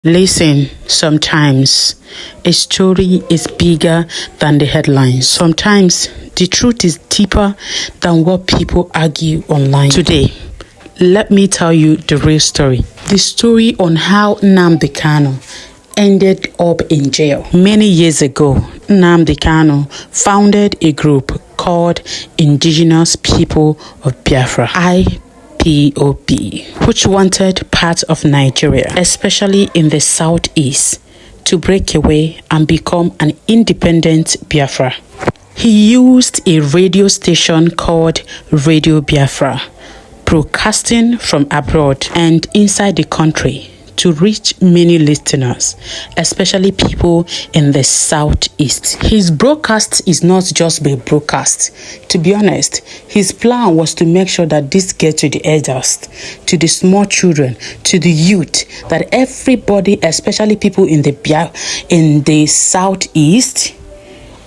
Listen, sometimes a story is bigger than the headlines. Sometimes the truth is deeper than what people argue online. Today, let me tell you the real story. The story on how Nnamdi Kanu ended up in jail. Many years ago, Nnamdi Kanu founded a group called Indigenous People of Biafra, IPOB, which wanted part of Nigeria, especially in the southeast, to break away and become an independent Biafra. He used a radio station called Radio Biafra, broadcasting from abroad and inside the country to reach many listeners, especially people in the southeast. His broadcast is not just a broadcast. To be honest, his plan was to make sure that this gets to the elders, to the small children, to the youth, that everybody, especially people in the southeast,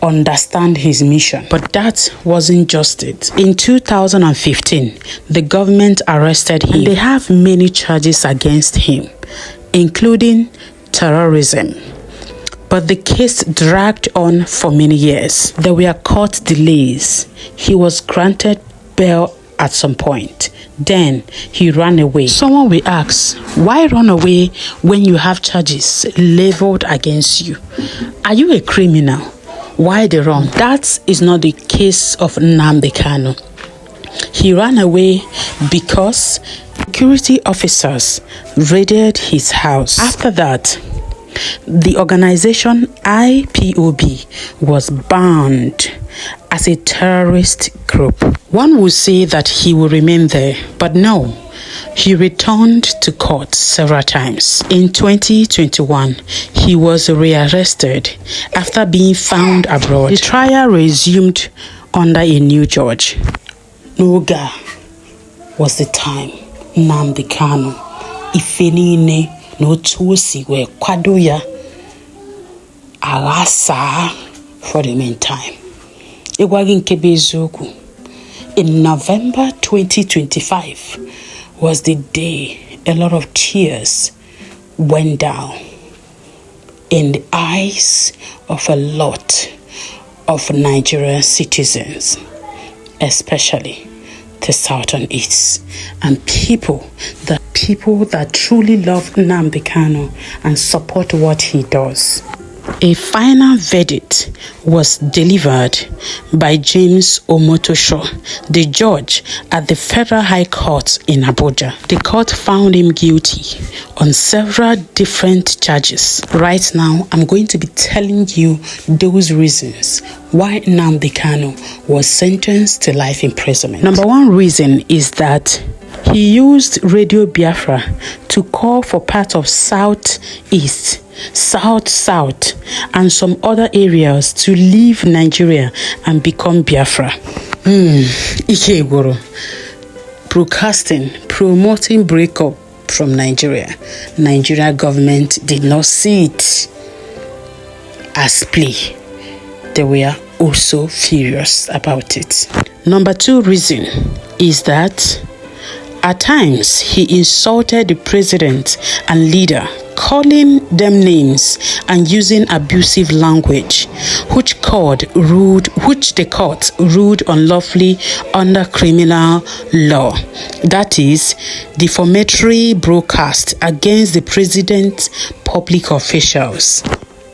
understand his mission. But that wasn't just it. In 2015, the government arrested him and they have many charges against him, including terrorism. But the case dragged on for many years. There were court delays. He was granted bail at some point. Then he ran away. Someone will ask, why run away when you have charges leveled against you? Are you a criminal? Why the run? That is not the case of Nnamdi Kanu. He ran away because security officers raided his house. After that, the organization IPOB was banned as a terrorist group. One would say that he will remain there, but no. He returned to court several times. In 2021, he was rearrested after being found abroad. The trial resumed under a new judge. Noga was the time Nnamdi Kanu ifenine n'otu we kwado ya agasa for the meantime. Igwagi nkebe eziokwu. In November 2025 was the day a lot of tears went down in the eyes of a lot of Nigerian citizens, especially the southern east, and people that truly love Nnamdi Kanu and support what he does. A final verdict was delivered by James Omotosho, the judge at the Federal High Court in Abuja. The court found him guilty on several different charges. Right now, I'm going to be telling you those reasons why Nnamdi Kanu was sentenced to life imprisonment. Number one reason is that he used Radio Biafra to call for part of Southeast, South, and some other areas to leave Nigeria and become Biafra. Ikegoro. Broadcasting, promoting breakup from Nigeria. Nigeria government did not see it as play. They were also furious about it. Number two reason is that at times, he insulted the president and leader, calling them names and using abusive language, which the court ruled unlawfully under criminal law. That is, defamatory broadcast against the president's public officials.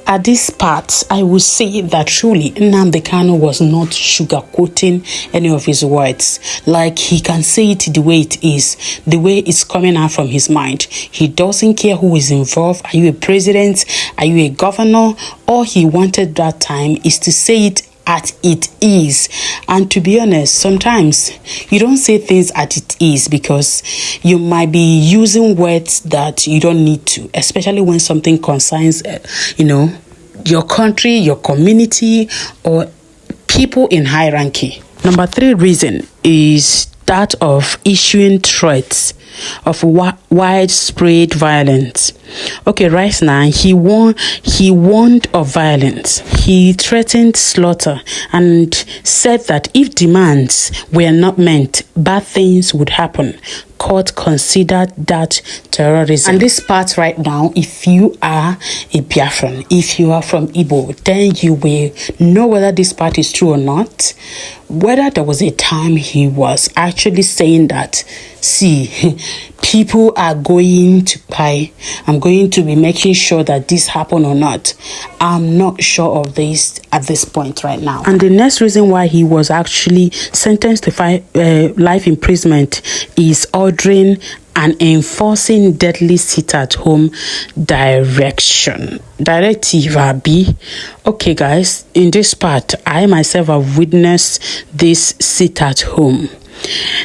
At this part, I would say that truly Nnamdi Kanu was not sugarcoating any of his words. Like, he can say it the way it is, the way it's coming out from his mind. He doesn't care who is involved. Are you a president? Are you a governor? All he wanted that time is to say it as it is. And to be honest, sometimes you don't say things as it is because you might be using words that you don't need to, especially when something concerns your country, your community, or people in hierarchy. Number three reason is that of issuing threats of widespread violence Okay, right now he warned of violence. He threatened slaughter and said that if demands were not met, bad things would happen. Court considered that terrorism. And this part right now, if you are a Biafran, if you are from Igbo, then you will know whether this part is true or not. Whether there was a time he was actually saying that, see, people are going to pay. I'm going to be making sure that this happen or not. I'm not sure of this at this point right now. And the next reason why he was actually sentenced to life imprisonment is ordering and enforcing deadly sit-at-home directive. Okay, guys, in this part, I myself have witnessed this sit-at-home.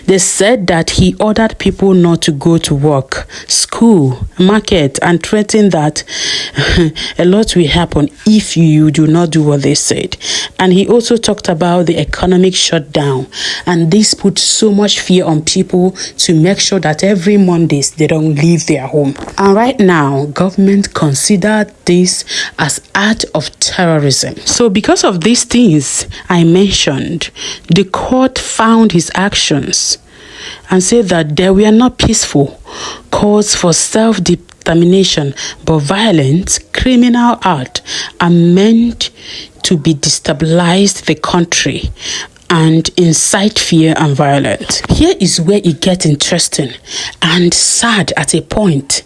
They said that he ordered people not to go to work, school, market, and threatened that a lot will happen if you do not do what they said. And he also talked about the economic shutdown, and this put so much fear on people to make sure that every Mondays they don't leave their home. And right now, government considered this as act of terrorism. So because of these things I mentioned, the court found his actions and said that they were not peaceful calls for self-determination but violent criminal act are meant to be destabilize the country and incite fear and violence. Here is where it gets interesting and sad at a point.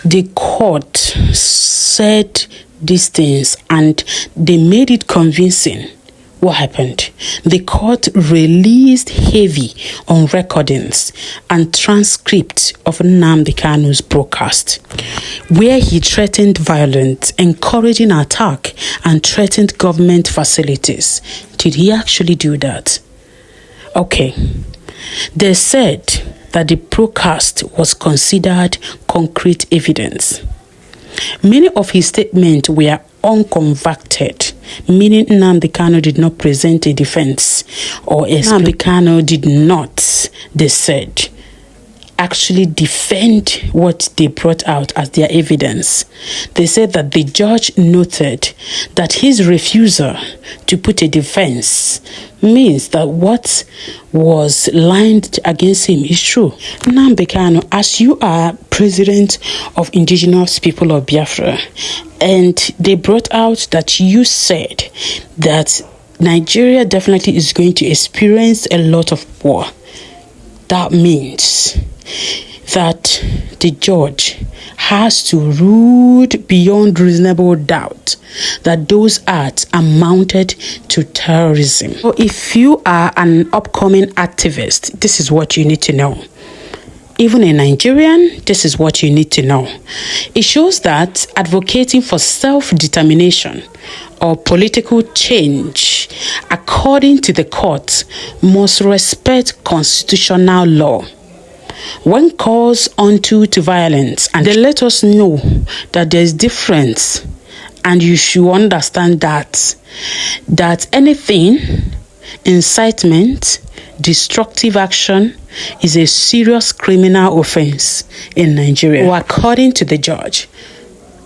The court said these things and they made it convincing. What happened? The court released heavy on recordings and transcripts of Nnamdi Kanu's broadcast, where he threatened violence, encouraging attack, and threatened government facilities. Did he actually do that? Okay. They said that the broadcast was considered concrete evidence. Many of his statements were unconvicted, meaning Nnamdi Kanu did not present a defense or Nnamdi Kanu did not, they said, actually defend what they brought out as their evidence. They said that the judge noted that his refusal to put a defense means that what was lined against him is true. Nnamdi Kanu, as you are president of indigenous people of Biafra, and they brought out that you said that Nigeria definitely is going to experience a lot of war. That means that the judge has to rule beyond reasonable doubt that those acts amounted to terrorism. So if you are an upcoming activist, this is what you need to know. Even a Nigerian, this is what you need to know. It shows that advocating for self-determination or political change, according to the court, must respect constitutional law. When calls onto to violence, and they let us know that there is difference, and you should understand that anything, incitement, destructive action is a serious criminal offense in Nigeria. Well, according to the judge,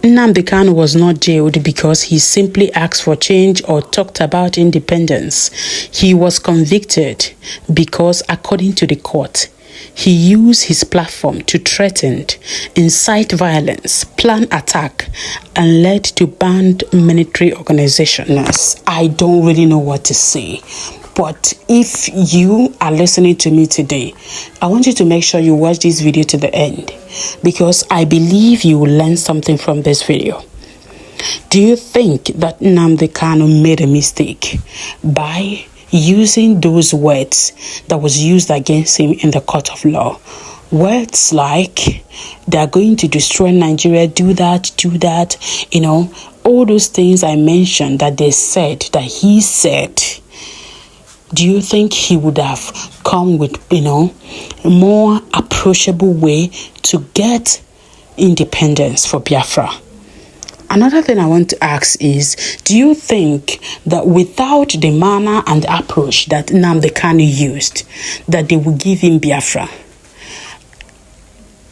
Nnamdi Kanu was not jailed because he simply asked for change or talked about independence. He was convicted because, according to the court, he used his platform to threaten, incite violence, plan attack, and led to banned military organizations. I don't really know what to say. But if you are listening to me today, I want you to make sure you watch this video to the end, because I believe you will learn something from this video. Do you think that Nnamdi Kanu made a mistake by using those words that was used against him in the court of law? Words like, they are going to destroy Nigeria, do that, all those things I mentioned that they said, that he said. Do you think he would have come with, a more approachable way to get independence for Biafra? Another thing I want to ask is, do you think that without the manner and approach that Nnamdi Kanu used, that they would give him Biafra?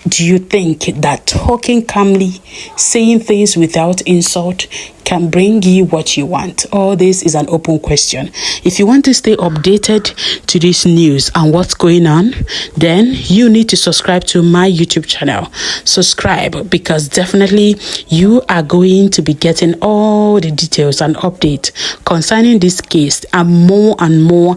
Do you think that talking calmly, saying things without insult, can bring you what you want? All this is an open question. If you want to stay updated to this news and what's going on, then you need to subscribe to my YouTube channel. Subscribe, because definitely you are going to be getting all the details and updates concerning this case and more